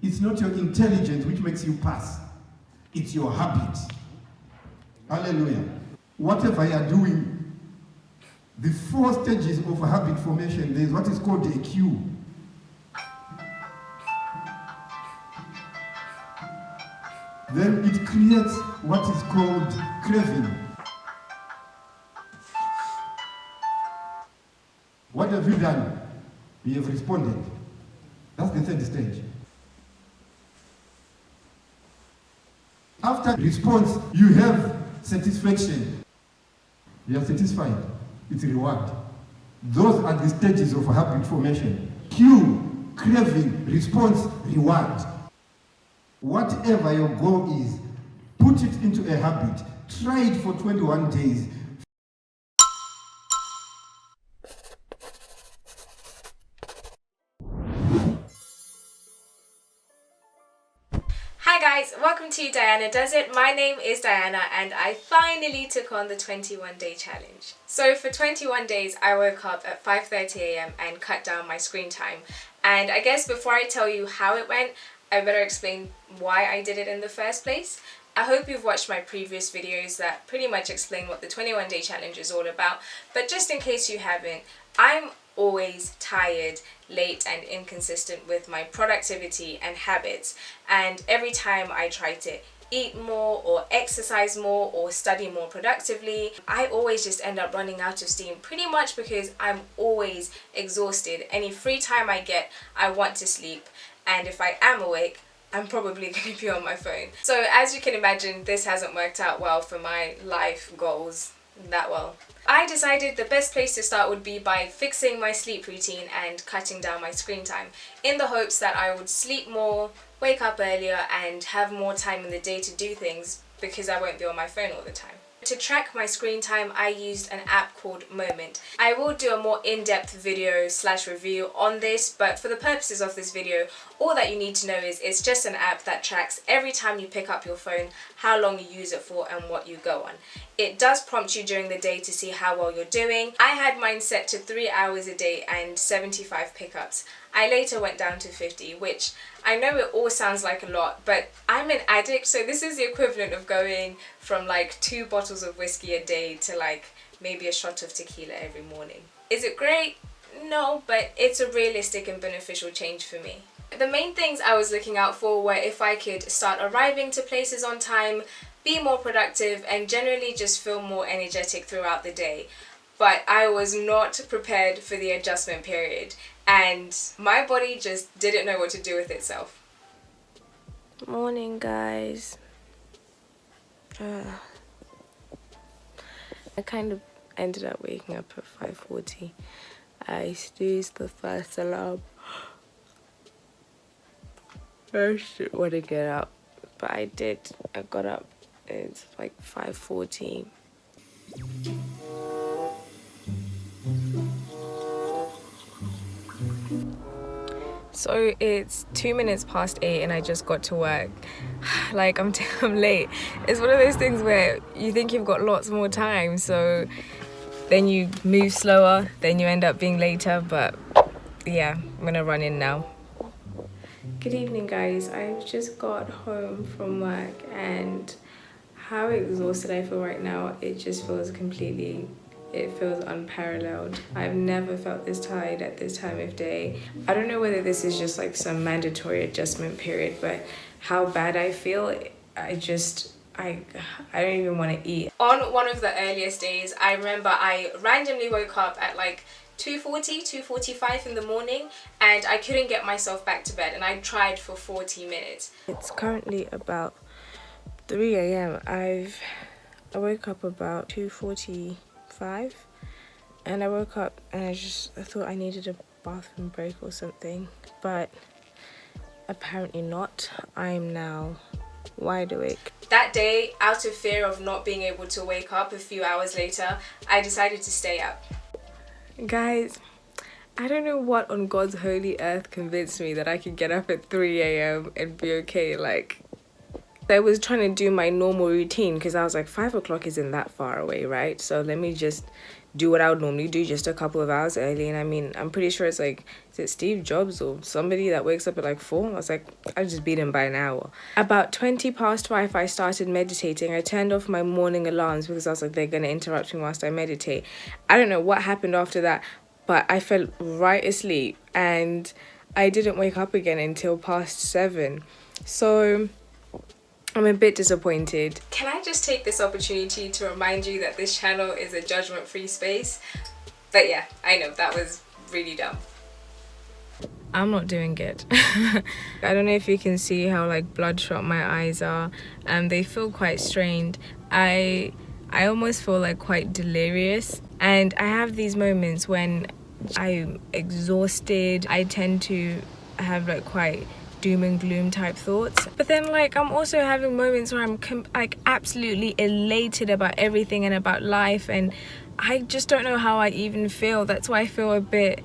It's not your intelligence which makes you pass. It's your habit. Hallelujah. Whatever you are doing, the 4 stages of habit formation, there is what is called a cue. Then it creates what is called craving. What have you done? You have responded. That's the 3rd stage. After response, you have satisfaction. You are satisfied. It's reward. Those are the stages of habit formation. Cue, craving, response, reward. Whatever your goal is, put it into a habit. Try it for 21 days. Hi guys, welcome to Dianadoesit. My name is Diana and I finally took on the 21-day challenge. So for 21 days I woke up at 5:30 a.m. and cut down my screen time. And I guess before I tell you how it went, I better explain why I did it in the first place. I hope you've watched my previous videos that pretty much explain what the 21-day challenge is all about, but just in case you haven't, I'm always tired, late and inconsistent with my productivity and habits, and every time I try to eat more or exercise more or study more productively, I always just end up running out of steam, pretty much because I'm always exhausted. Any free time I get, I want to sleep, and if I am awake, I'm probably going to be on my phone. So as you can imagine, this hasn't worked out well for my life goals that well. I decided the best place to start would be by fixing my sleep routine and cutting down my screen time, in the hopes that I would sleep more, wake up earlier and have more time in the day to do things because I won't be on my phone all the time. To track my screen time, I used an app called Moment. I will do a more in-depth video / review on this, but for the purposes of this video, all that you need to know is it's just an app that tracks every time you pick up your phone, how long you use it for and what you go on. It does prompt you during the day to see how well you're doing. I had mine set to 3 hours a day and 75 pickups. I later went down to 50, which I know it all sounds like a lot, but I'm an addict, so this is the equivalent of going from like 2 bottles of whiskey a day to like maybe a shot of tequila every morning. Is it great? No, but it's a realistic and beneficial change for me. The main things I was looking out for were if I could start arriving to places on time, be more productive, and generally just feel more energetic throughout the day. But I was not prepared for the adjustment period, and my body just didn't know what to do with itself. Morning, guys. I kind of ended up waking up at 5:40. I snoozed the first alarm. I didn't want to get up, but I did. I got up. It's like 5:14. So it's 2 minutes past 8 and I just got to work. Like I'm late. It's one of those things where you think you've got lots more time, so then you move slower, then you end up being later, but yeah, I'm gonna run in now. Good evening, guys. I've just got home from work and how exhausted I feel right now, it just feels it feels unparalleled. I've never felt this tired at this time of day. I don't know whether this is just like some mandatory adjustment period, but how bad I feel, I don't even want to eat. On one of the earliest days, I remember I randomly woke up at like 2:45 in the morning and I couldn't get myself back to bed, and I tried for 40 minutes. It's currently about 3 a.m. I woke up about 2:45 and I woke up and I thought I needed a bathroom break or something, but apparently not. I'm now wide awake. That day, out of fear of not being able to wake up a few hours later, I decided to stay up. Guys, I don't know what on God's holy earth convinced me that I could get up at 3 a.m. and be okay. Like, I was trying to do my normal routine because I was like, 5 o'clock isn't that far away, right? So let me just do what I would normally do just a couple of hours early. And I mean, I'm pretty sure it's like, is it Steve Jobs or somebody that wakes up at like 4? I was like, I'll just beat him by an hour. About 20 past 5, I started meditating. I turned off my morning alarms because I was like, they're going to interrupt me whilst I meditate. I don't know what happened after that, but I fell right asleep and I didn't wake up again until past 7. So I'm a bit disappointed. Can I just take this opportunity to remind you that this channel is a judgment-free space? But yeah, I know, that was really dumb. I'm not doing good. I don't know if you can see how like bloodshot my eyes are. They feel quite strained. I almost feel like quite delirious. And I have these moments when I'm exhausted. I tend to have like quite doom and gloom type thoughts, but then like I'm also having moments where I'm like absolutely elated about everything and about life, and I just don't know how I even feel. That's why I feel a bit,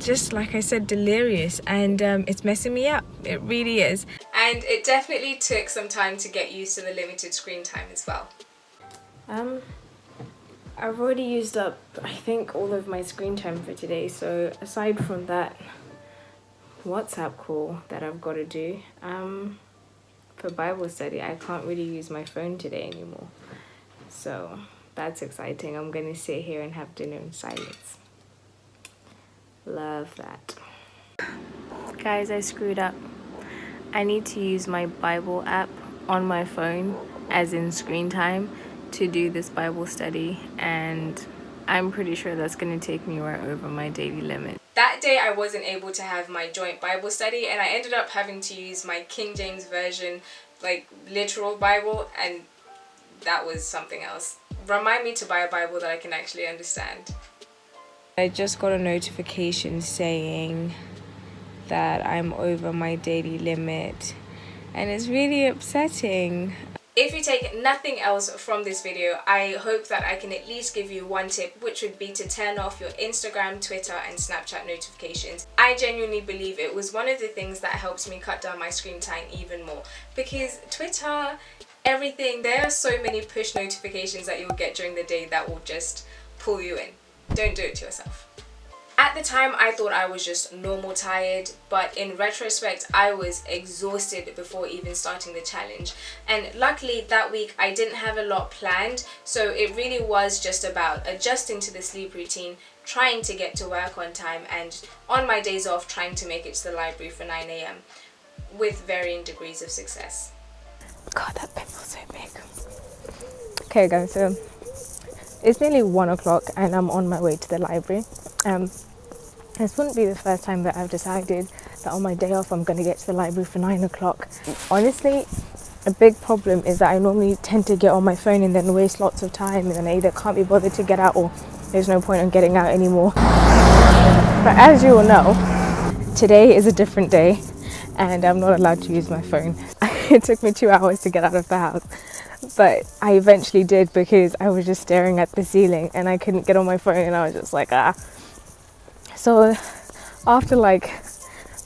just like I said, delirious, and it's messing me up. It really is. And it definitely took some time to get used to the limited screen time as well. I've already used up, I think, all of my screen time for today, so aside from that WhatsApp call that I've got to do for Bible study, I can't really use my phone today anymore, so that's exciting. I'm gonna sit here and have dinner in silence. Love that. Guys, I screwed up. I need to use my Bible app on my phone, as in screen time, to do this Bible study, and I'm pretty sure that's gonna take me right over my daily limit. That day I wasn't able to have my joint Bible study, and I ended up having to use my King James Version, like literal Bible, and that was something else. Remind me to buy a Bible that I can actually understand. I just got a notification saying that I'm over my daily limit, and it's really upsetting. If you take nothing else from this video, I hope that I can at least give you one tip, which would be to turn off your Instagram, Twitter and Snapchat notifications. I genuinely believe it was one of the things that helps me cut down my screen time even more, because Twitter, everything, there are so many push notifications that you'll get during the day that will just pull you in. Don't do it to yourself. At the time, I thought I was just normal tired, but in retrospect, I was exhausted before even starting the challenge. And luckily, that week, I didn't have a lot planned, so it really was just about adjusting to the sleep routine, trying to get to work on time, and on my days off, trying to make it to the library for 9 AM, with varying degrees of success. God, that pimple's so big. Okay guys, so it's nearly 1 o'clock and I'm on my way to the library. This wouldn't be the first time that I've decided that on my day off I'm going to get to the library for 9 o'clock. Honestly, a big problem is that I normally tend to get on my phone and then waste lots of time, and then I either can't be bothered to get out or there's no point in getting out anymore. But as you all know, today is a different day and I'm not allowed to use my phone. It took me 2 hours to get out of the house, but I eventually did because I was just staring at the ceiling and I couldn't get on my phone, and I was just like, ah. So after like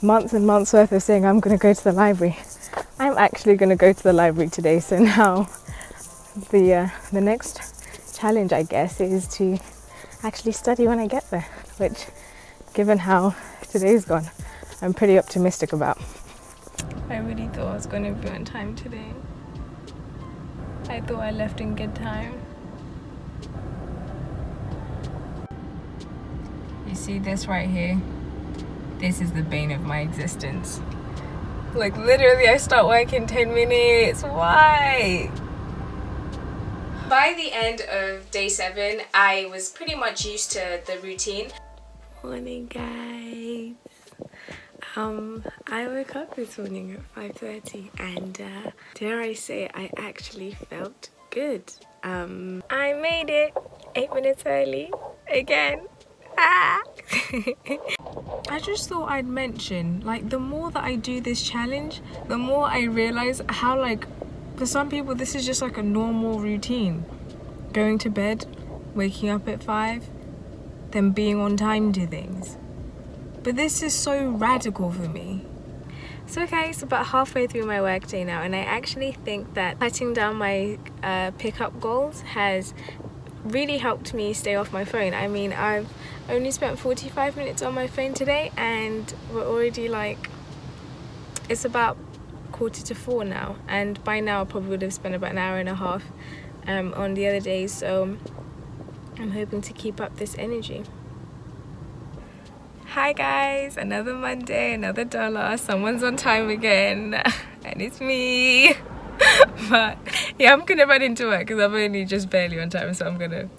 months and months worth of saying I'm going to go to the library, I'm actually going to go to the library today. So now the next challenge, I guess, is to actually study when I get there, which, given how today's gone, I'm pretty optimistic about. I really thought I was going to be on time today. I thought I left in good time. You see this right here? This is the bane of my existence. Like literally I start work in 10 minutes. Why? By the end of day 7, I was pretty much used to the routine. Morning guys. I woke up this morning at 5:30 and dare I say I actually felt good. I made it 8 minutes early again. I just thought I'd mention, like, the more that I do this challenge, the more I realize how, like, for some people this is just like a normal routine. Going to bed, waking up at 5, then being on time to things. But this is so radical for me. So okay, it's about halfway through my workday now, and I actually think that cutting down my pickup goals has really helped me stay off my phone. I mean, I've only spent 45 minutes on my phone today, and we're already like, it's about 3:45 now, and by now I probably would have spent about an hour and a half on the other days, so I'm hoping to keep up this energy. Hi guys, another Monday, another dollar, someone's on time again, and it's me. But yeah, I'm gonna run into work because I'm only just barely on time, so I'm gonna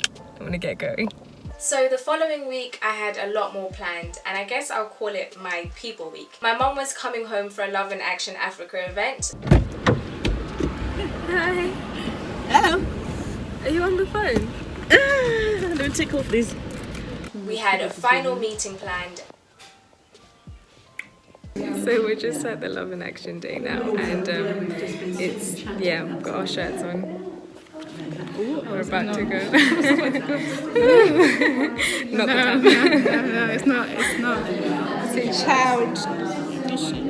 get going. So the following week I had a lot more planned, and I guess I'll call it my people week. My mom was coming home for a Love in Action Africa event. Hi. Hello. Are you on the phone? Let me take off this. We had a final meeting planned. So we're just at the Love in Action day now, and it's, yeah, we've got our shirts on. We're about to go. Not the time. No, it's not. It's a child.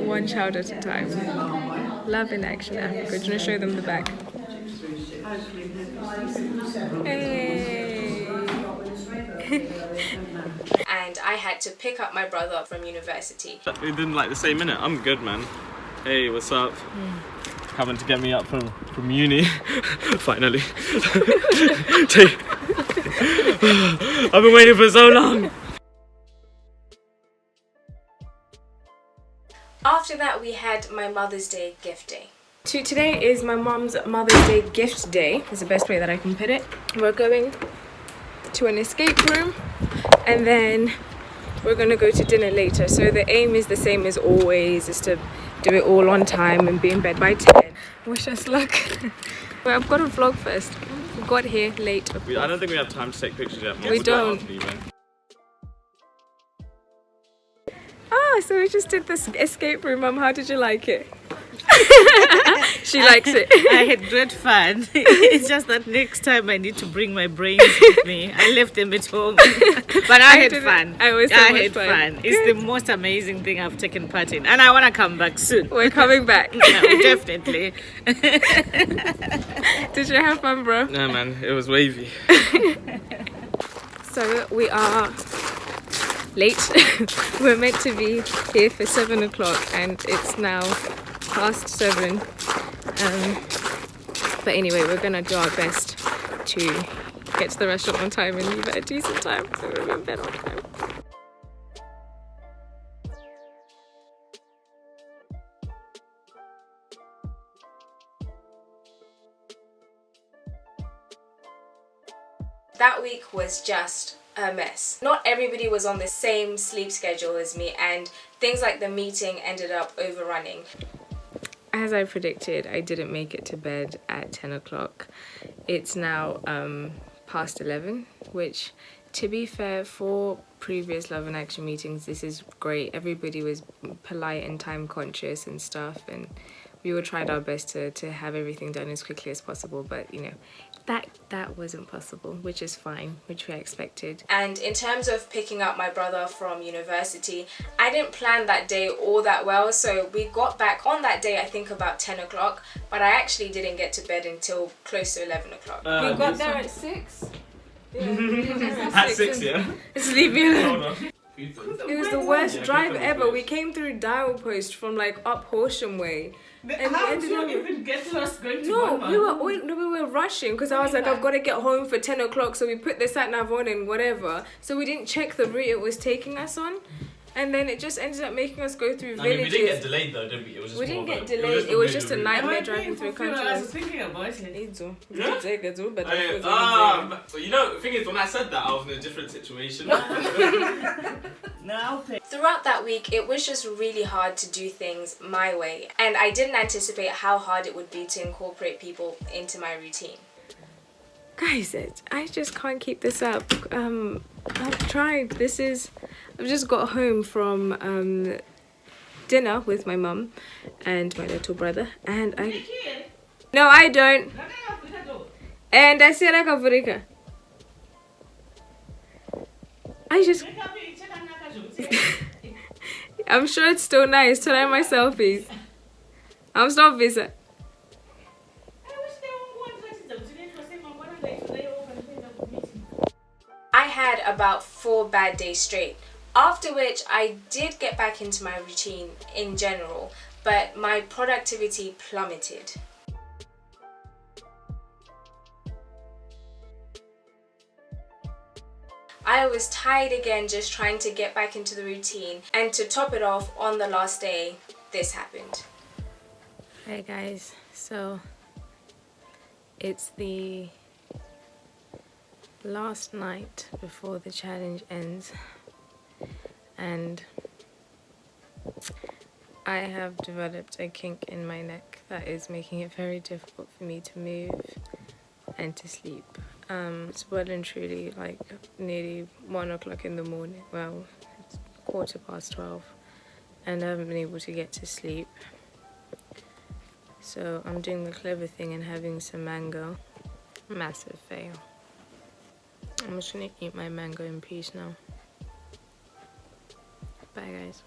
One child at a time. Love in Action Africa. Do you want to show them the back? Hey. And I had to pick up my brother from university. We didn't like the same minute. I'm good, man. Hey, what's up? Coming to get me up from uni. Finally. I've been waiting for so long. After that, we had my Mother's Day gift day. Today is my mom's Mother's Day gift day. Is the best way that I can put it. We're going to an escape room, and then we're gonna go to dinner later. So the aim is the same as always, is to do it all on time and be in bed by 10. Wish us luck. Well, I've got to vlog first. We got here late. I don't think we have time to take pictures yet. We don't. Ah, so we just did this escape room. Mum, how did you like it? She likes it. I had great fun. It's just that next time I need to bring my brains with me. I left them at home. But I had fun. I had fun. It's the most amazing thing I've taken part in. And I want to come back soon. We're coming back. Yeah, definitely. Did you have fun, bro? No, man. It was wavy. So we are late. We're meant to be here for 7 o'clock, and it's now past 7. But anyway, we're gonna do our best to get to the restaurant on time and leave at a decent time, so we'll be in bed on time. That week was just a mess. Not everybody was on the same sleep schedule as me, and things like the meeting ended up overrunning. As I predicted, I didn't make it to bed at 10 o'clock. It's now past 11, which, to be fair, for previous Love and Action meetings, this is great. Everybody was polite and time conscious and stuff, and we all tried our best to have everything done as quickly as possible, but you know, that wasn't possible, which is fine, which we expected. And in terms of picking up my brother from university, I didn't plan that day all that well, so we got back on that day I think about 10 o'clock, but I actually didn't get to bed until close to 11 o'clock. We got there at 6? Yeah, at 6, yeah? Just leave me alone. Hold on. It was the worst drive ever. We came through Dial Post from like up Horsham way. And how did you even get lost going to we were rushing because I was like, I've got to get home for 10 o'clock, so we put the sat nav on and whatever, so we didn't check the route it was taking us on, and then it just ended up making us go through villages. I mean, we didn't get delayed though, did we? It was just we didn't get delayed. It was just a nightmare driving through country. I was thinking about it. Yeah? You know, the thing is, when I said that, I was in a different situation. Throughout that week, it was just really hard to do things my way, and I didn't anticipate how hard it would be to incorporate people into my routine. Guys, I just can't keep this up. I've tried. I've just got home from dinner with my mum and my little brother, and No, I don't. And I said like a I'm sure it's still nice. Try my selfies. I'm still visa. I had about 4 bad days straight, after which I did get back into my routine in general, but my productivity plummeted. I was tired again, just trying to get back into the routine, and to top it off, on the last day, this happened. Hey guys, so it's the last night before the challenge ends, and I have developed a kink in my neck that is making it very difficult for me to move and to sleep. It's well and truly like nearly 1 o'clock in the morning. Well, it's 12:15, and I haven't been able to get to sleep. So I'm doing the clever thing and having some mango. Massive fail. I'm just gonna eat my mango in peace now. Bye guys.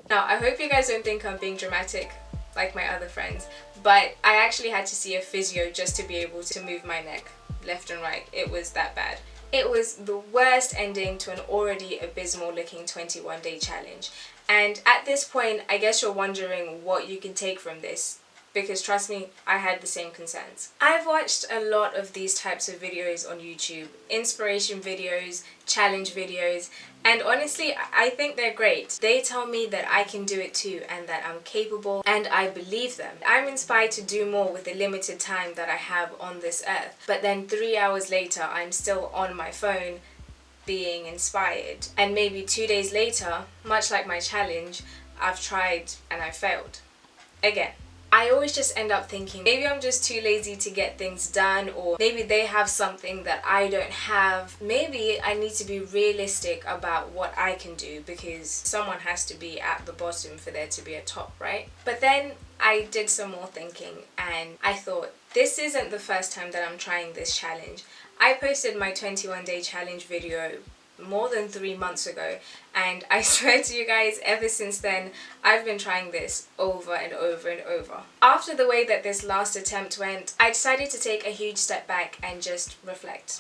Now, I hope you guys don't think I'm being dramatic like my other friends, but I actually had to see a physio just to be able to move my neck left and right. It was that bad. It was the worst ending to an already abysmal looking 21-day challenge. And at this point, I guess you're wondering what you can take from this, because trust me, I had the same concerns. I've watched a lot of these types of videos on YouTube, inspiration videos, challenge videos, and honestly, I think they're great. They tell me that I can do it too, and that I'm capable, and I believe them. I'm inspired to do more with the limited time that I have on this earth. But then 3 hours later, I'm still on my phone being inspired. And maybe 2 days later, much like my challenge, I've tried and I failed. Again. I always just end up thinking maybe I'm just too lazy to get things done, or maybe they have something that I don't have. Maybe I need to be realistic about what I can do, because someone has to be at the bottom for there to be a top, right? But then I did some more thinking and I thought, this isn't the first time that I'm trying this challenge. I posted my 21-day challenge video more than 3 months ago, and I swear to you guys, ever since then I've been trying this over and over and over. After the way that this last attempt went, I decided to take a huge step back and just reflect.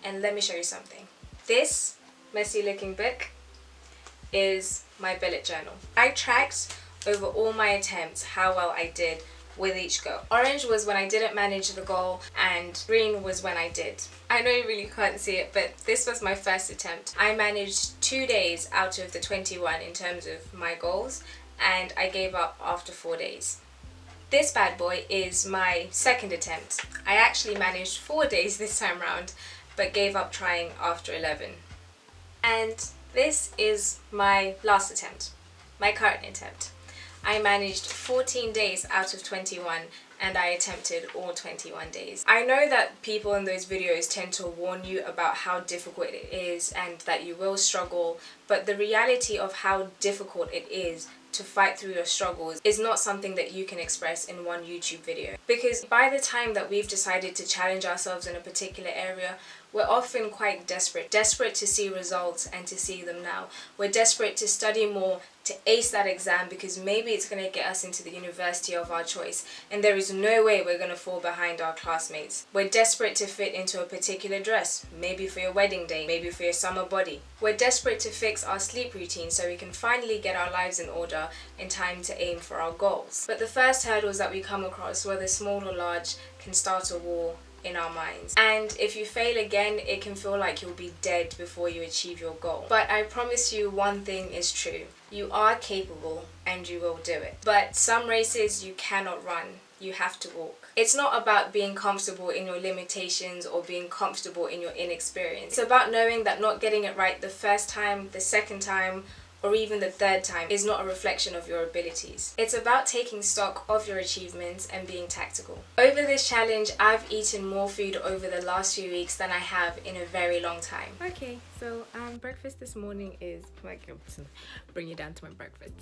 And let me show you something. This messy looking book is my bullet journal. I tracked over all my attempts how well I did with each goal. Orange was when I didn't manage the goal, and green was when I did. I know you really can't see it, but this was my first attempt. I managed 2 days out of the 21 in terms of my goals, and I gave up after 4 days. This bad boy is my second attempt. I actually managed 4 days this time round, but gave up trying after 11. And this is my last attempt, my current attempt. I managed 14 days out of 21, and I attempted all 21 days. I know that people in those videos tend to warn you about how difficult it is and that you will struggle, but the reality of how difficult it is to fight through your struggles is not something that you can express in one YouTube video. Because by the time that we've decided to challenge ourselves in a particular area, we're often quite desperate to see results and to see them now. We're desperate to study more, to ace that exam, because maybe it's going to get us into the university of our choice, and there is no way we're going to fall behind our classmates. We're desperate to fit into a particular dress, maybe for your wedding day, maybe for your summer body. We're desperate to fix our sleep routine so we can finally get our lives in order in time to aim for our goals. But the first hurdles that we come across, whether small or large, can start a war in our minds. And if you fail again, it can feel like you'll be dead before you achieve your goal. But I promise you, one thing is true. You are capable and you will do it. But some races you cannot run, you have to walk. It's not about being comfortable in your limitations or being comfortable in your inexperience. It's about knowing that not getting it right the first time, the second time, or even the third time is not a reflection of your abilities. It's about taking stock of your achievements and being tactical. Over this challenge, I've eaten more food over the last few weeks than I have in a very long time. Okay, so breakfast this morning is bring you down to my breakfast.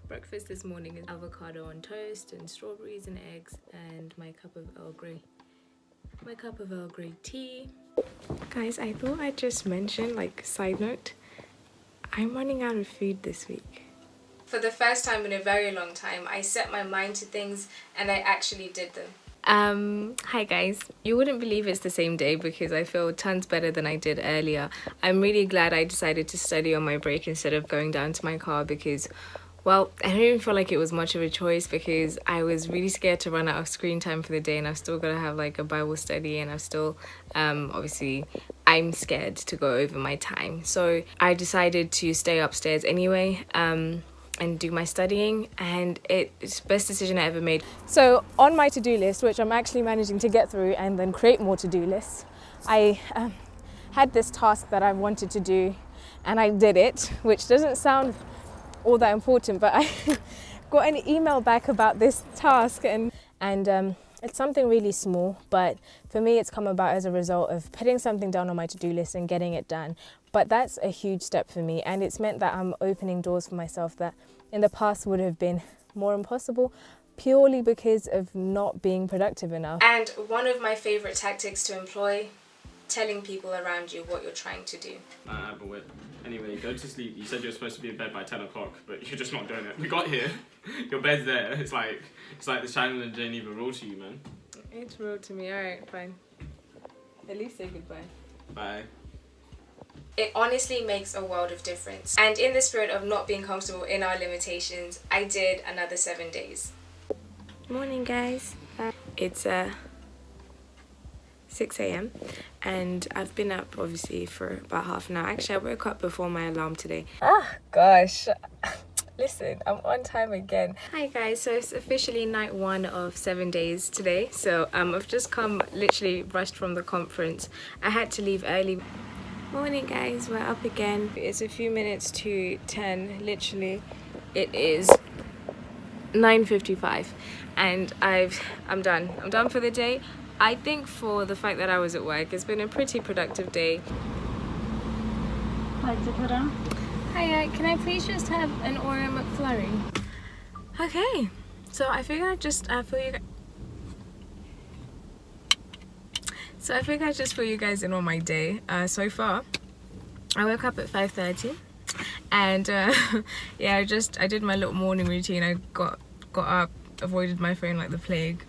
Breakfast this morning is avocado on toast and strawberries and eggs, and my cup of Earl Grey. My cup of Earl Grey tea. Guys, I thought I'd just mention, like, side note, I'm running out of food this week. For the first time in a very long time, I set my mind to things and I actually did them. Hi guys. You wouldn't believe it's the same day because I feel tons better than I did earlier. I'm really glad I decided to study on my break instead of going down to my car because, well, I don't even feel like it was much of a choice because I was really scared to run out of screen time for the day, and I've still got to have like a Bible study, and I've still, obviously, I'm scared to go over my time. So I decided to stay upstairs anyway, and do my studying, and it's the best decision I ever made. So on my to-do list, which I'm actually managing to get through and then create more to-do lists, I had this task that I wanted to do and I did it, which doesn't sound all that important, but I got an email back about this task, and it's something really small, but for me it's come about as a result of putting something down on my to-do list and getting it done. But that's a huge step for me, and it's meant that I'm opening doors for myself that in the past would have been more impossible purely because of not being productive enough. And one of my favourite tactics to employ, telling people around you what you're trying to do. But wait. Anyway, go to sleep. You said you were supposed to be in bed by 10 o'clock, but you're just not doing it. We got here, your bed's there. It's like the challenge ain't even real to you, man. It's real to me. Alright, fine. At least say goodbye. Bye. It honestly makes a world of difference. And in the spirit of not being comfortable in our limitations, I did another 7 days. Morning guys. It's 6 a.m. and I've been up obviously for about half an hour. Actually, I woke up before my alarm today. Oh gosh. Listen, I'm on time again. Hi guys, so it's officially night 1 of 7 days today. So I've just literally rushed from the conference. I had to leave early. Morning guys, we're up again. It's a few minutes to 10, literally. It is 9:55 and I'm done. I'm done for the day. I think for the fact that I was at work, it's been a pretty productive day. Hiya, can I please just have an Oreo McFlurry? Okay, so I figured I'd just fill you guys in on my day. So far, I woke up at 5:30, and yeah, I did my little morning routine. I got up, avoided my phone like the plague.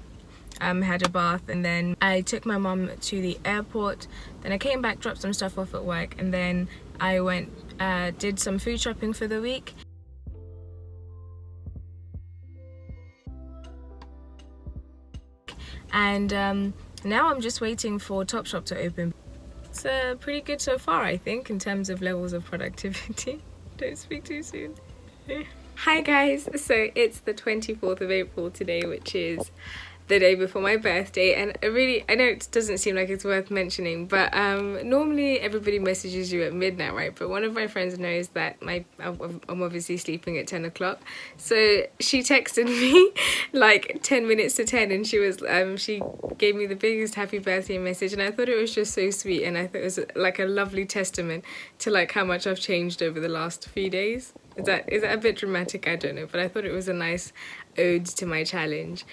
Had a bath, and then I took my mum to the airport. Then I came back, dropped some stuff off at work, and then I went, did some food shopping for the week. And now I'm just waiting for Topshop to open. It's pretty good so far, I think, in terms of levels of productivity. Don't speak too soon. Hi guys, so it's the 24th of April today, which is the day before my birthday, and I know it doesn't seem like it's worth mentioning, but normally everybody messages you at midnight, right? But one of my friends knows that I'm obviously sleeping at 10 o'clock, so she texted me like 10 minutes to 10, and she gave me the biggest happy birthday message, and I thought it was just so sweet, and I thought it was like a lovely testament to like how much I've changed over the last few days. Is that a bit dramatic? I don't know, but I thought it was a nice ode to my challenge.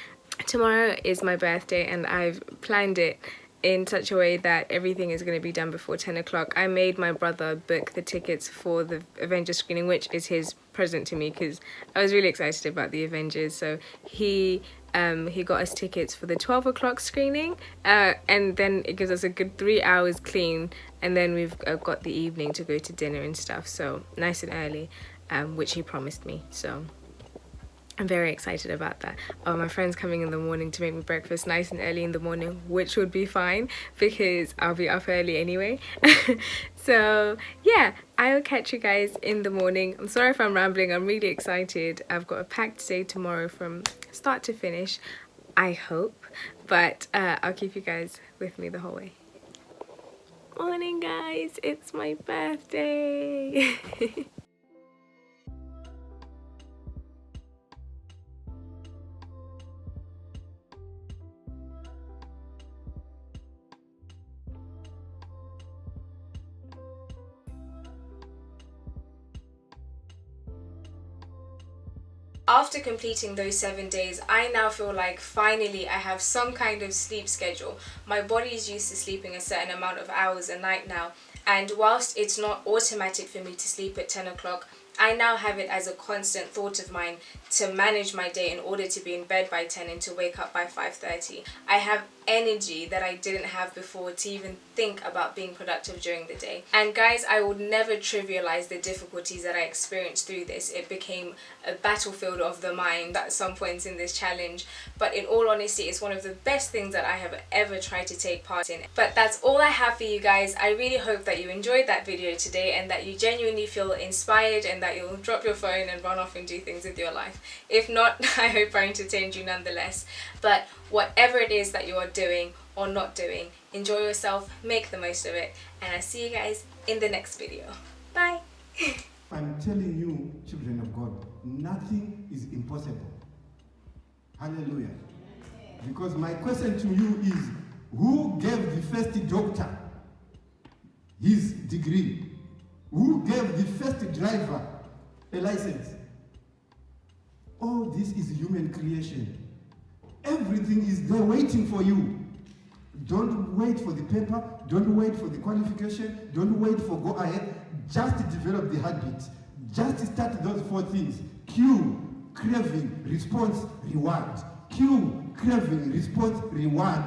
Tomorrow is my birthday, and I've planned it in such a way that everything is going to be done before 10 o'clock. I made my brother book the tickets for the Avengers screening, which is his present to me because I was really excited about the Avengers. So he got us tickets for the 12 o'clock screening, and then it gives us a good 3 hours clean, and then we've got the evening to go to dinner and stuff, so nice and early, which he promised me. So I'm very excited about that. Oh, my friend's coming in the morning to make me breakfast nice and early in the morning, which would be fine because I'll be up early anyway. So yeah, I'll catch you guys in the morning. I'm sorry if I'm rambling. I'm really excited. I've got a packed day tomorrow from start to finish, I hope, but I'll keep you guys with me the whole way. Morning guys, it's my birthday. After completing those 7 days, I now feel like finally I have some kind of sleep schedule. My body is used to sleeping a certain amount of hours a night now, and whilst it's not automatic for me to sleep at 10 o'clock, I now have it as a constant thought of mine to manage my day in order to be in bed by 10 and to wake up by 5:30. I have energy that I didn't have before to even think about being productive during the day. And guys, I would never trivialize the difficulties that I experienced through this. It became a battlefield of the mind at some points in this challenge, but in all honesty, it's one of the best things that I have ever tried to take part in. But that's all I have for you guys. I really hope that you enjoyed that video today and that you genuinely feel inspired and that you'll drop your phone and run off and do things with your life. If not, I hope I entertained you nonetheless. But whatever it is that you are doing or not doing, enjoy yourself, make the most of it, and I'll see you guys in the next video. Bye! I'm telling you, children of God, nothing is impossible. Hallelujah. Because my question to you is, who gave the first doctor his degree? Who gave the first driver a license? All this is human creation. Everything is there waiting for you. Don't wait for the paper. Don't wait for the qualification. Don't wait for go ahead. Just develop the habit. Just start those 4 things. Cue, craving, response, reward. Cue, craving, response, reward.